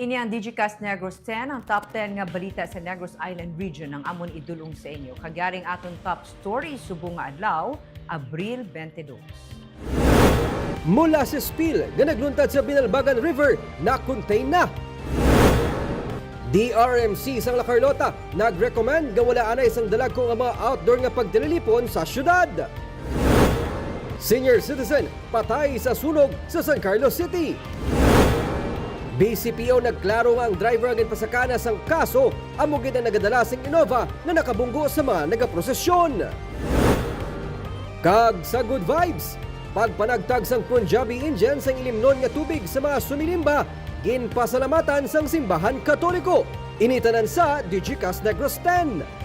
Ini ang Digicast Negros 10, ang top 10 nga balita sa Negros Island region ng amon idulong sa inyo. Kagyaring aton top story subong nga adlaw, Abril 22. Molasses spill nga nagluntad sa Binalbagan River na contain na. DRMC sang La Carlota nag-recommend nga wala anay isang dalag kung ang mga outdoor nga pagdililipon sa syudad. Senior citizen patay sa sunog sa San Carlos City. BCPO nagklaro nga ang driver ang pasakana sang kaso amo gid ang nagadala sing Innova na nakabunggo sa mga nagaprosesyon. Kag sa good vibes, pagpanagtag sang Punjabi Indian sang ilimnon nga tubig sa mga sumilimba, ginpasalamatan sang simbahan Katoliko. Initanan sa Digicast Negros 10.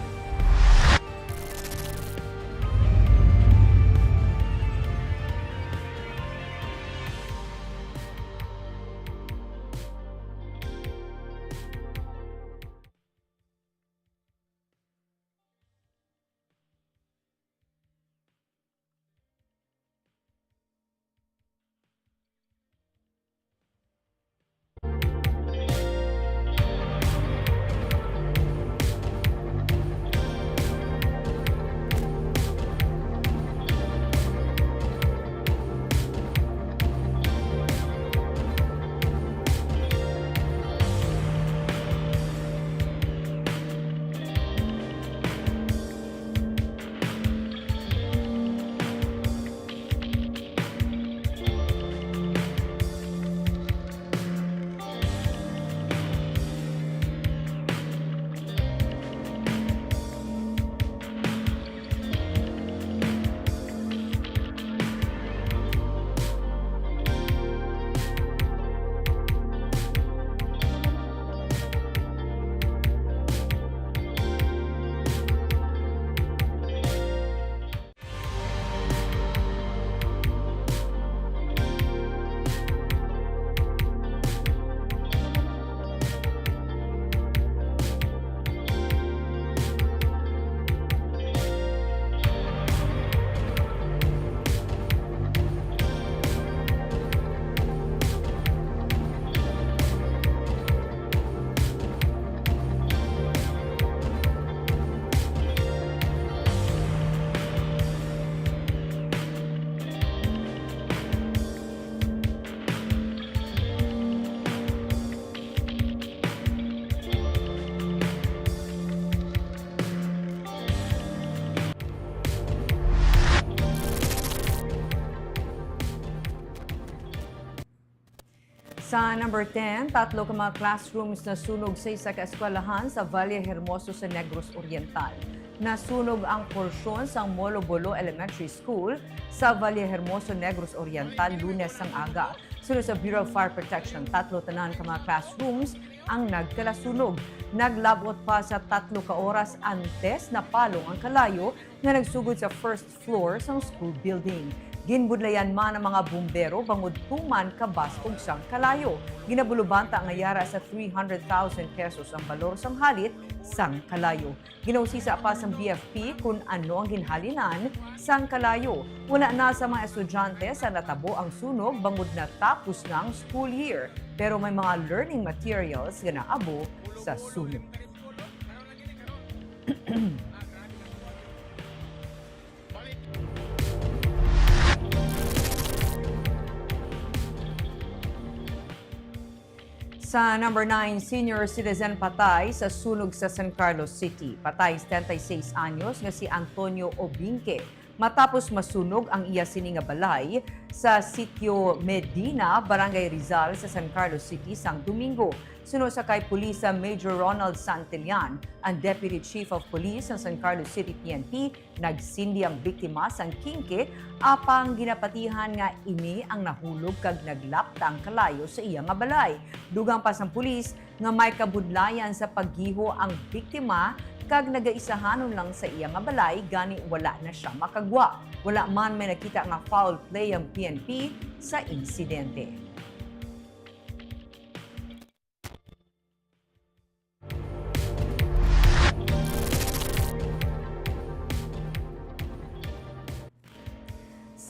Sa number 10, tatlo ka mga classrooms na sunog sa isa ka eskwelahan sa Valle Hermoso sa Negros Oriental. Nasunog ang porsyon sa Molobolo Elementary School sa Valle Hermoso, Negros Oriental, Lunes ang aga. Sunod sa Bureau of Fire Protection, tatlo tanan ka mga classrooms ang nagkalasunog. Naglabot pa sa 3 ka oras antes na palong ang kalayo na nagsugod sa first floor sa school building. Ginbudlayan man ang mga bumbero bangod tuman kabas og sang kalayo. Ginabulubanta ang ayara sa 300,000 pesos ang balor sang halit sang kalayo. Ginausisa pa sa BFP kung ano ang ginhalinan sang kalayo. Wala na sa mga estudyante sa natabo ang sunog bangod na tapos na ang school year. Pero may mga learning materials nga naabo sa sunog. Sa number 9, senior citizen patay sa sunog sa San Carlos City. Patay 76 anyos nga si Antonio Obinque. Matapos masunog ang iya sini nga balay sa sitio Medina, Barangay Rizal sa San Carlos City sang Domingo. Sunod sa kay Pulisa Major Ronald Santillan, ang Deputy Chief of Police ng San Carlos City PNP, nagsindi ang biktima sang kingke apang ginapatihan nga ini ang nahulog kag naglapta ang kalayo sa iya nga balay. Dugang pa sang pulis nga may kabudlayan sa paggiho ang biktima kag nagaisahanon lang sa iya nga balay gani wala na siya makagwa. Wala man may nakita nga foul play ang PNP sa insidente.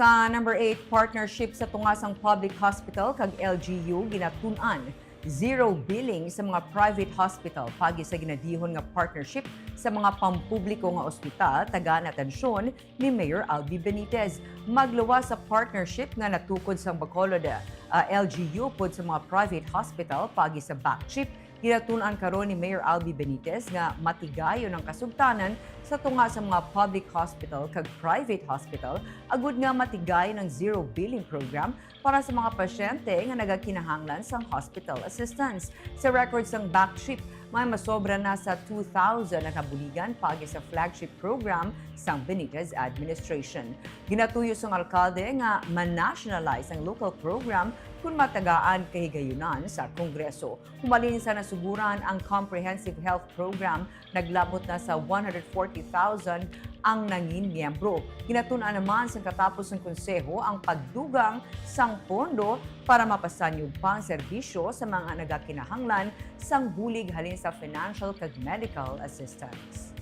Sa number 8, partnership sa tungasang public hospital kag LGU ginatun-an Zero billing sa mga private hospital pagi sa ginadihon nga partnership sa mga pampubliko nga ospital tagaan atensyon ni Mayor Albi Benitez. Magluwas sa partnership nga natukod sa Bacolod LGU pod sa mga private hospital pagi sa backchip. Ginatun-an karon ni Mayor Albi Benitez nga matigayon ang kasugtanan sa tunga sa mga public hospital kag private hospital agud nga matigayon ang zero billing program para sa mga pasyente nga nagakinahanglan sang hospital assistance. Sa records ng backchip, may masobra na sa 2,000 na kabuligan pagi sa flagship program sang Benitez administration. Ginatuyo sang alkalde nga man-nationalize ang local program kung matagaan kahigayunan sa Kongreso. Humalin sa nasuguran ang comprehensive health program, naglabot na sa 140,000 ang nangin miyembro. Ginatun-an naman sa katapos ng konseho ang pagdugang sang pondo para mapasanyog pang serbisyo sa mga nagakinahanglan sang bulig halin sa financial kag medical assistance.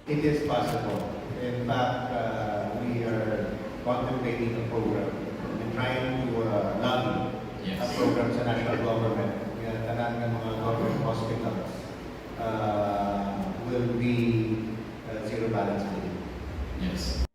It is possible. In fact, we are contemplating a program and trying to lobby a program sa national government. Tanan ng mga government hospitals will be zero balance billing. Yes.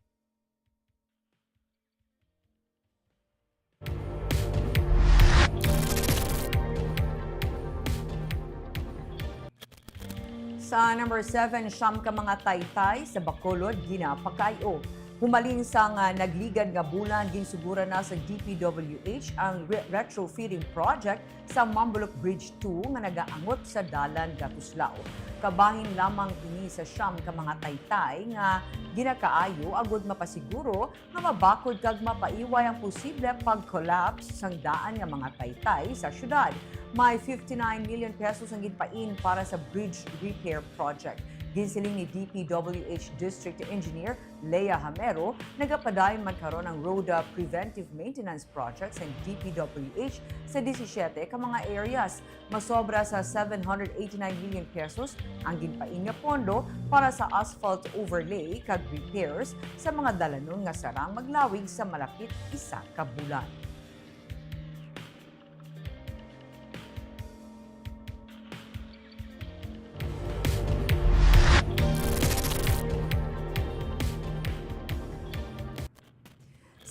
Sa number 7, siyam ka mga taytay sa Bacolod, ginapakayo. Humalin sa nga nagligad nga bulan, ginsugura na sa DPWH ang retrofitting project sa Mambulok Bridge 2 nga nagaangot sa Dalan Gatuslao. Kabahin lamang ini sa siyam ka mga taytay nga ginakaayo agud mapasiguro nga mabakod kag mapaiway ang posible pag-collapse sang daan nga mga taytay sa syudad. May 59 million pesos ang ginpain para sa bridge repair project. Ginsiling ni DPWH District Engineer Leia Hamero, nagapadayon man karon ang road preventive maintenance projects ng DPWH sa 17 ka mga areas. Masobra sa 789 million pesos ang ginpain nga pondo para sa asphalt overlay kag repairs sa mga dalanon nga sarang maglawig sa malapit isa ka bulan.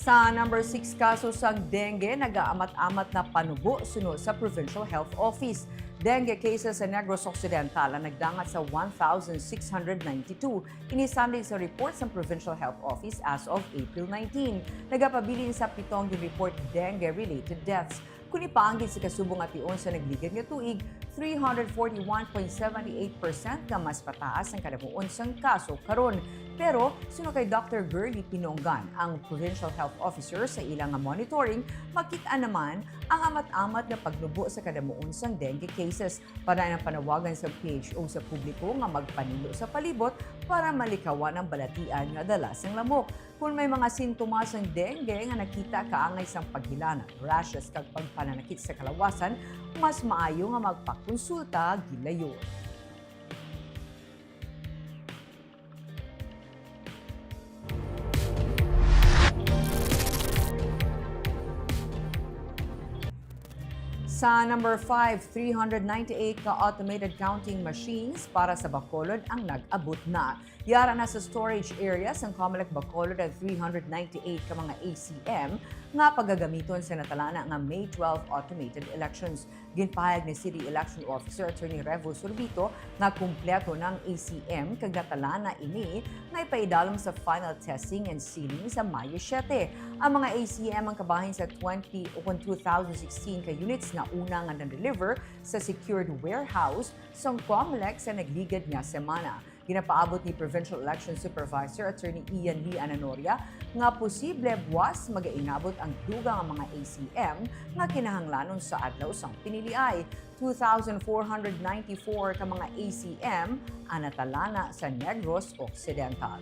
Sa number 6 kaso sang dengue, nag-aamat-amat na panubo sunod sa Provincial Health Office. Dengue cases sa Negros Occidental ang nagdangat sa 1,692. Inisandig sa report sa Provincial Health Office as of April 19. Nagapabilin sa 7 report dengue-related deaths. Kung ipaanggit sa kasubong ation sa nagligad nga tuig, 341.78% nga mas pataas ang kadamuon sang kaso karon. Pero sino kay Dr. Gurley Pinonggan, ang Provincial Health Officer sa ilang monitoring, makita naman ang amat-amat na pagnubo sa kadamuon sang dengue cases. Para ng panawagan sa PHO sa publiko nga magpanilo sa palibot para malikawan ang balatian nga dala sang lamok. Kung may mga sintomas ng dengue nga nakita kaangay sang paghilana, rashes kag pagpananakit sa kalawasan, mas maayo nga magpakonsulta gilayon. Sa number 5, 398 ka automated counting machines para sa Bacolod ang nag-abot na. Yara na sa storage areas ang Comelec Bacolod at 398 ka mga ACM nga pagagamiton sa natalana nga May 12 automated elections. Ginpahayag ni City Election Officer Attorney Revo Sorbito nga kumpleto ng ACM kag natalana ini nga ipaidalom sa final testing and sealing sa Mayo 7. Ang mga ACM ang kabahin sa 2016 ka units na una nga na-deliver sa secured warehouse sa Comelec sa nagligad nga semana. Ginapaabot ni Provincial Election Supervisor Attorney Ian Lee Ananoria nga posible buwas magainabot ang dugang ang mga ACM nga kinahanglanon sa adlaw sang piniliay. 2,494 ka mga ACM ang natalana sa Negros Occidental.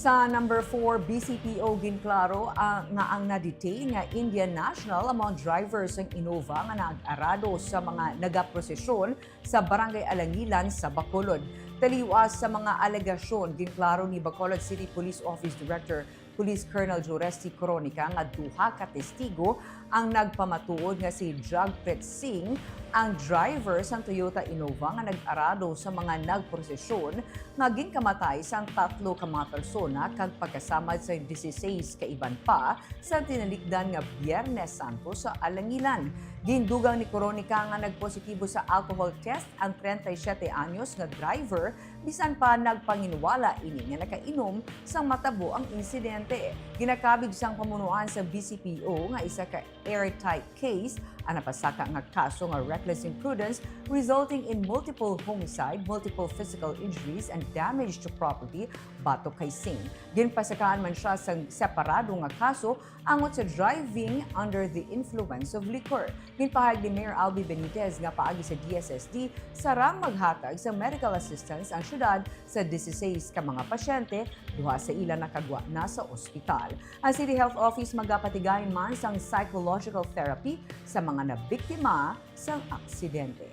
Sa number 4, BCPO ginklaro nga ang na-detain nga Indian national among drivers ng Innova nga nag-arado sa mga nagaprosesyon sa Barangay Alangilan sa Bacolod. Taliwas sa mga alegasyon, ginklaro ni Bacolod City Police Office Director Police Colonel Joresti Coronica nga duha ka testigo ang nagpamatuod nga si Jagpreet Singh, ang driver sa Toyota Innova nga nag-arado sa mga nagprosesyon nga ginkamatay sang 3 ka mga persona kag pagkasama sa 16 ka iban pa sa tinalikdan nga Biyernes Santo sa Alangilan. Gindugang ni Coronica nga nagpositibo sa alcohol test ang 37 anyos nga driver bisan pa nagpanginwala ini nga nakainom sang matabo ang insidente. Ginakabig sang pamunuan sa BCPO nga isa ka airtight case ang napasaka nga kaso nga reckless imprudence resulting in multiple homicide, multiple physical injuries and damage to property batok kay Singh. Ginpasakaan man siya sa separado nga kaso angot sa driving under the influence of liquor. Ginpahayag ni Mayor Albi Benitez nga paagi sa DSSD sarang maghatag sa medical assistance ang syudad sa 16 ka mga pasyente, duha sa ila nakagwa na sa ospital. Ang City Health Office magapatigayon man sang psychological therapy sa mga nabiktima sa aksidente.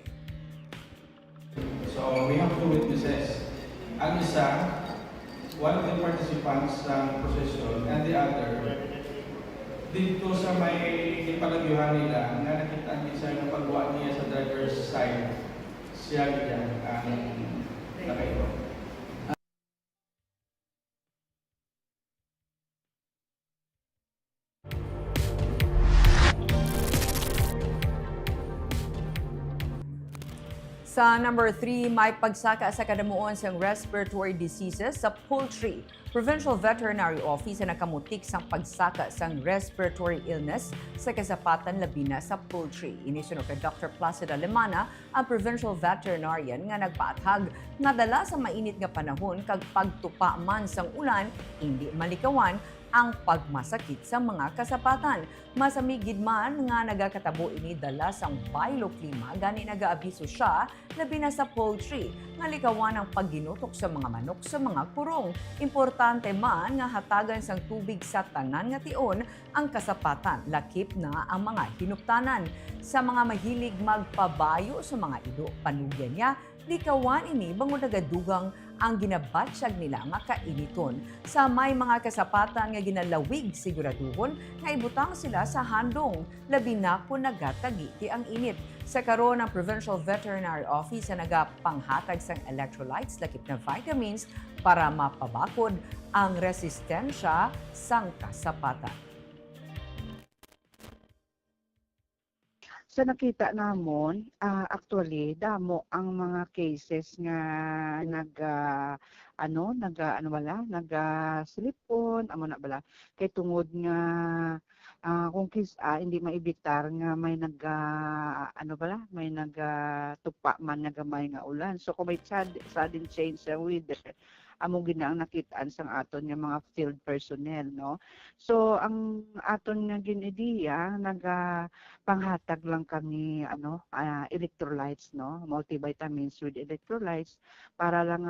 So we have two witnesses. Ang isa, one of the participants ng procession, and the other, dito sa may ipalagyuhan nila, nga nakita ang isa ng pagbuhat niya sa driver's side, siya niya ang nakaito. Sa number 3, may pagsaka sa kadamuon sa respiratory diseases sa Poultry. Provincial Veterinary Office na nakamutik sang pagsaka sang respiratory illness sa kasapatan labi na sa poultry. Inisunod kay Dr. Placida Lemana, ang provincial veterinarian nga nagpaathag nga dala sa mainit nga panahon kag pagtupa man sang ulan, hindi malikawan ang pagmasakit sa mga kasapatan. Masamigid man nga nagakatabo ini dala sang bioklima gani nagaabiso siya labi na sa poultry nga likawan ang pagginutok sa mga manok sa mga kurong. Importante man nga hatagan sang tubig sa tanan nga tion ang kasapatan, lakip na ang mga hinuptanan. Sa mga mahilig magpabayo sa mga ido panugyan niya, likawan ini bango nagadugang ang ginabatsyag nila nga kainiton. Sa may mga kasapatan nga ginalawig siguraduhon nga ibutang sila sa handong, labi na kung nagatagi ti ang init. Sa karon ng Provincial Veterinary Office na nagapanghatag sang electrolytes lakip na vitamins para mapabakod ang resistensya sang kasapatan. Sa nakita namon, actually damo ang mga cases nga nag-slipon, amo na bala kay tungod nga kung hindi maibitar nga may tupa man nga gamay nga ulan. So kung may sudden change sa weather, amo ginaang nakitaan sang aton nga mga field personnel, no. So ang aton nga ginidiya panghatag lang kami electrolytes, no, multivitamins with electrolytes para lang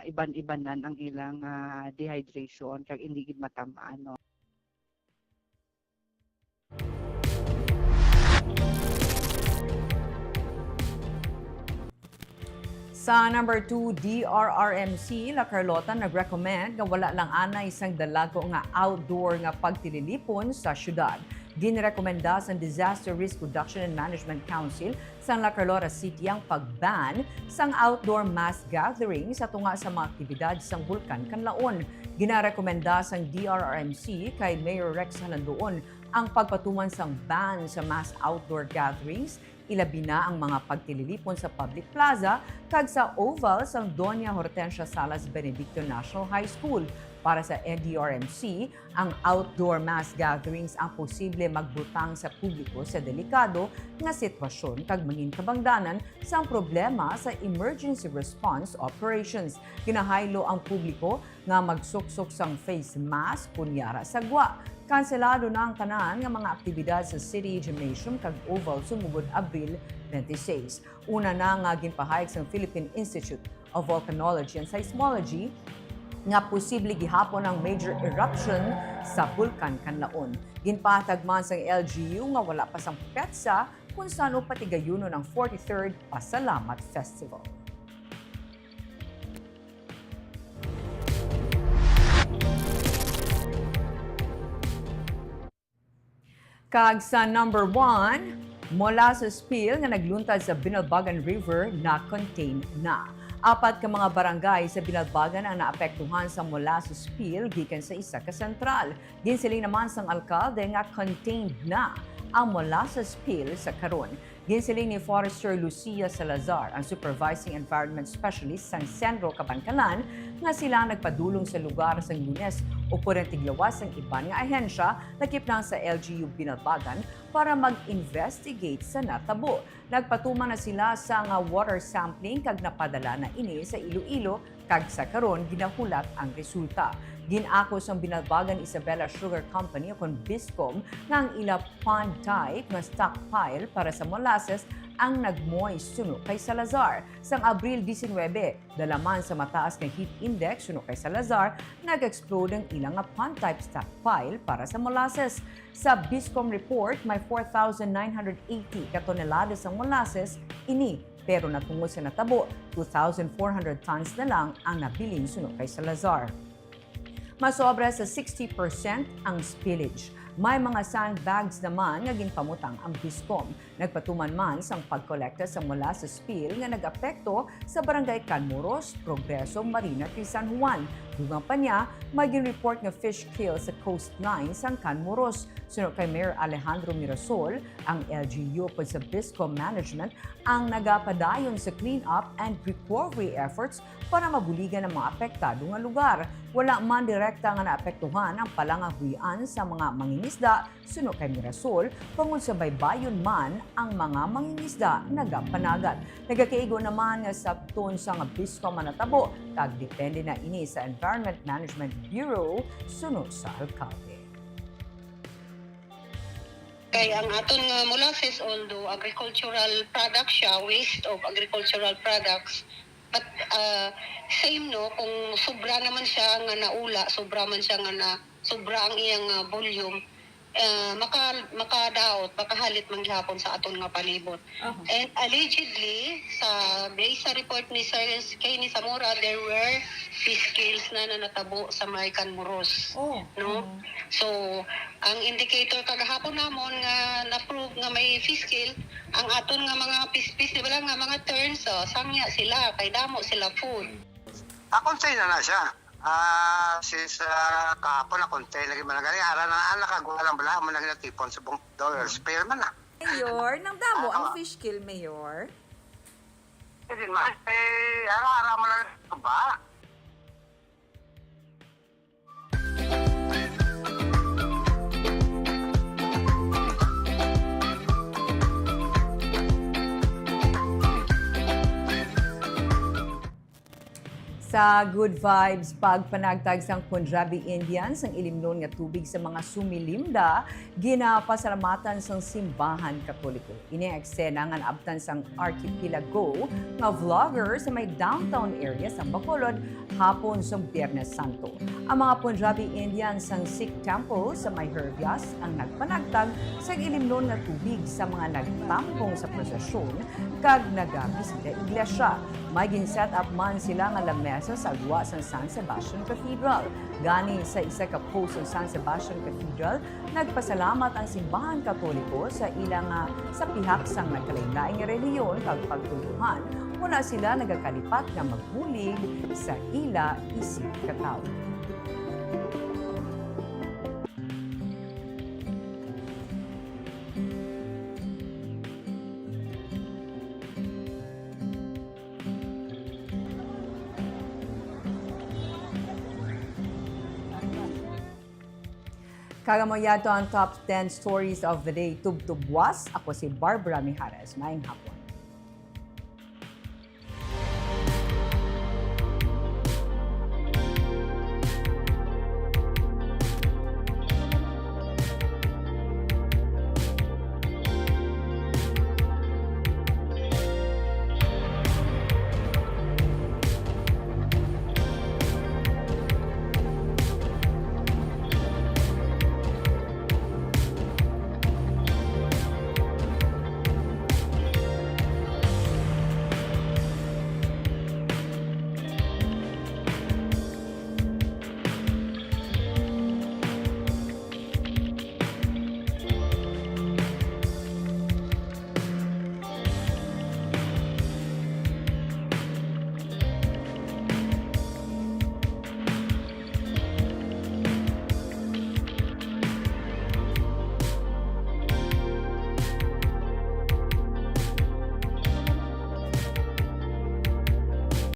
iban-ibanan ang ilang dehydration kag hindi gid matamaan, no. Sa number 2, DRRMC, La Carlota nag-recommend nga wala lang anay isang dalago nga outdoor nga pagtililipon sa syudad. Ginrekomenda sa Disaster Risk Reduction and Management Council sa La Carlota City ang pag-ban sang outdoor mass gathering sa tunga sa mga aktibidad sang Bulkan Kanlaon. Ginarekomenda sang DRRMC kay Mayor Rex Halandoon ang pagpatuman sang ban sa mass outdoor gatherings, ilabi na ang mga pagtililipon sa public plaza kag sa oval sang Doña Hortensia Salas Benedicto National High School. Para sa NDRMC, ang outdoor mass gatherings ang posible magbutang sa publiko sa delikado nga sitwasyon kag mangin kabangdanan sa problema sa emergency response operations. Ginahaylo ang publiko nga magsuksok sang face mask kunyara sa gwa. Kanselado na ang tanan nga mga aktibidad sa City Gymnasium kag Oval sumugod Abril 26. Una na nga ginpahayag sa Philippine Institute of Volcanology and Seismology nga posible gihapon ang major eruption sa bulkan kanlaon. Ginpatag man sa LGU nga wala pa sang petsa kung saan patigayuno ng 43rd Pasalamat Festival. Kag sa number 1, Molasses spill nga nagluntad sa Binalbagan River na contain na. Apat ka mga barangay sa Binalbagan ang naapektuhan sa molasses spill gikan sa isa ka sentral. Ginsiling naman sang alkalde nga contained na ang molasses spill sa karon. Ginsiling ni Forester Lucia Salazar, ang Supervising Environment Specialist sa Sendro Kabankalan, nga sila nagpadulong sa lugar sa Lunes o pwedeng tiglawas ang iban nga ahensya lakip lang sa LGU Binalbagan para mag-investigate sa natabo. Nagpatuman na sila sa nga water sampling kag napadala na ini sa Iloilo kag sa karon ginahulat ang resulta. Ginakos ang Binalbagan Isabela Sugar Company o kon Biscom nga ang ila pond type nga stockpile para sa molasses ang nagmoist suno kay Salazar. Sang Abril 19, dalaman sa mataas nga heat index suno kay Salazar, nag-explode ang ilang nga pond type stockpile para sa molasses. Sa Biscom report, may 4,980 katoneladas ang molasses ini, pero natungod sa natabo, 2,400 tons na lang ang nabiling suno kay Salazar. Masobra sa 60% ang spillage. May mga sandbags naman nga ginpamutang ang Biscom. Nagpatuman man sang pagkolekta sa molasses spill nga nag-apekto sa barangay Canmoros, Progreso, Marina, San Juan. Dugang pa niya, may gin-report nga fish kill sa coastline sang Canmoros. Sunod kay Mayor Alejandro Mirasol, ang LGU po sa Biscom Management ang nagapadayon sa clean-up and recovery efforts para mabuligan ang mga apektado nga lugar. Wala man direkta nga naapektuhan ang palangahuyan sa mga mangingisda, suno kay Mirasol, pangun sa baybayon man ang mga mangingisda nagapanagat. Nagakaigo naman nga sabton sa nga Biscom manatabo, kag depende na ini sa Environment Management Bureau, suno sa alkalde. Kay ang aton nga molasses, although agricultural products siya, waste of agricultural products, but same no, kung sobra naman siya nga naula, sobra man siya nga sobra ang iyang volume, makadaot, makahalit man gihapon sa aton nga palibot. And allegedly, based sa report ni Sir Kay ni Zamora, there were fish kills na natabo sa may Canmoros. No? So, ang indicator kagahapon namon nga na-prove nga may fish kill, ang aton nga mga pispis, di ba lang nga mga turns, sangya sila, kay damo sila food. Contain na siya. Since kahapon na contain lagi man galing ara na nakagawa lang bala mo nang natipon sa buong dollar spare man na. Mayor, nang damo ang fish kill, Mayor. Hindi man ara mo lang ba? Sa Good Vibes, pagpanagtag sang Punjabi Indians ang ilimnon nga tubig sa mga sumilimda, ginapasalamatan sang simbahan Katoliko. Ini eksena nga naabtan sang archipelago nga vlogger sa may downtown area sa Bacolod hapon sa Biyernes Santo. Ang mga Punjabi Indians sang Sikh temple sa may Herbias ang nagpanagtag sa ilimnon nga tubig sa mga nagtampong sa prosesyon kag nagabisita iglesia. May gin-set up man sila nga lamesa sa agwa sa San Sebastian Cathedral. Gani sa isa ka post sa San Sebastian Cathedral, nagpasalamat ang simbahan Katoliko sa ilang sa pihak sang nagkalain-laing relihiyon kag pagtulungan. Wala sila nagakalipat nga magbulig sa ila isip katawo. Kagamoyato ang top 10 stories of the day. Tubtubwas, ako si Barbara Mijares. Maayong hapon.